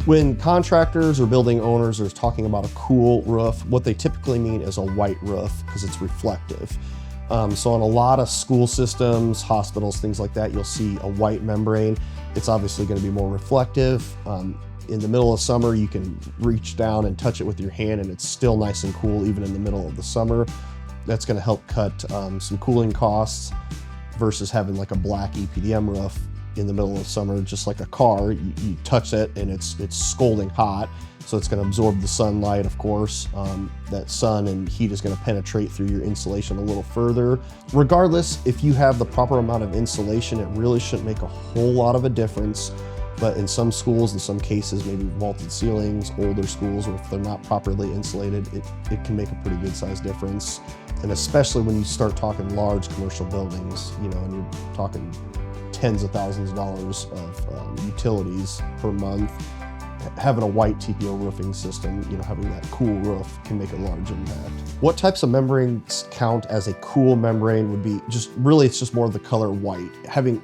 When contractors or building owners are talking about a cool roof, what they typically mean is a white roof because it's reflective. So on a lot of school systems, hospitals, things like that, you'll see a white membrane. It's obviously going to be more reflective. In the middle of summer, you can reach down and touch it with your hand and it's still nice and cool even in the middle of the summer. That's going to help cut some cooling costs versus having like a black EPDM roof in the middle of summer. Just like a car, you touch it and it's scalding hot, so it's going to absorb the sunlight, of course. That sun and heat is going to penetrate through your insulation a little further. Regardless, if you have the proper amount of insulation, it really shouldn't make a whole lot of a difference. But in some schools, in some cases, maybe vaulted ceilings, older schools, or if they're not properly insulated, it can make a pretty good size difference. And especially when you start talking large commercial buildings, and you're talking tens of thousands of dollars of utilities per month, having a white TPO roofing system, having that cool roof can make a large impact. What types of membranes count as a cool membrane would be it's just more of the color white. Having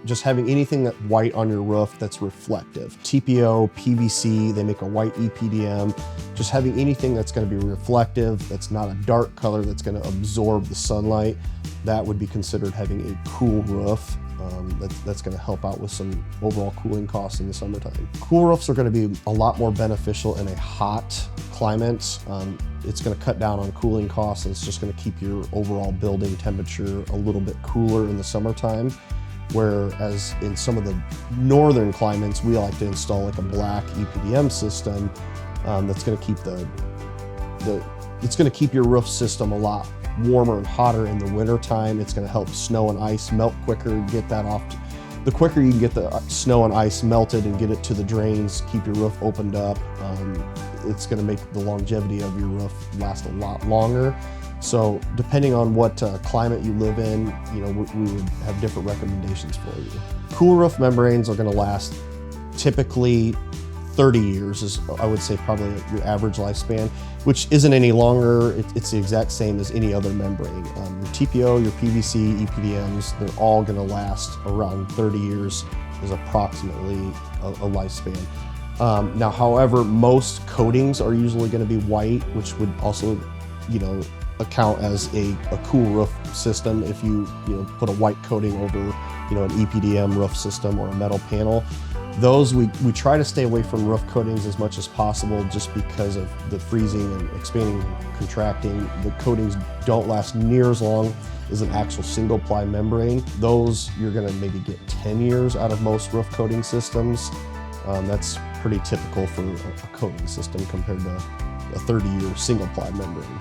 anything that white on your roof that's reflective. TPO, PVC, they make a white EPDM. Just having anything that's going to be reflective, that's not a dark color, that's going to absorb the sunlight, that would be considered having a cool roof. That's going to help out with some overall cooling costs in the summertime. Cool roofs are going to be a lot more beneficial in a hot climate. It's going to cut down on cooling costs, and it's just going to keep your overall building temperature a little bit cooler in the summertime. Whereas in some of the northern climates, we like to install like a black EPDM system that's going to keep it's going to keep your roof system a lot warmer and hotter in the winter time. It's going to help snow and ice melt quicker, get that off. The quicker you can get the snow and ice melted and get it to the drains, keep your roof opened up, it's going to make the longevity of your roof last a lot longer. So depending on what climate you live in, we would have different recommendations for you. Cool roof membranes are going to last typically 30 years is, I would say, probably your average lifespan, which isn't any longer. It's the exact same as any other membrane. Your TPO, your PVC, EPDMs, they're all going to last around 30 years is approximately a lifespan. Now, however, most coatings are usually going to be white, which would also, account as a cool roof system if you put a white coating over, an EPDM roof system or a metal panel. Those, we try to stay away from roof coatings as much as possible just because of the freezing and expanding, contracting. The coatings don't last near as long as an actual single ply membrane. Those, you're gonna maybe get 10 years out of most roof coating systems. That's pretty typical for a coating system compared to a 30-year single ply membrane.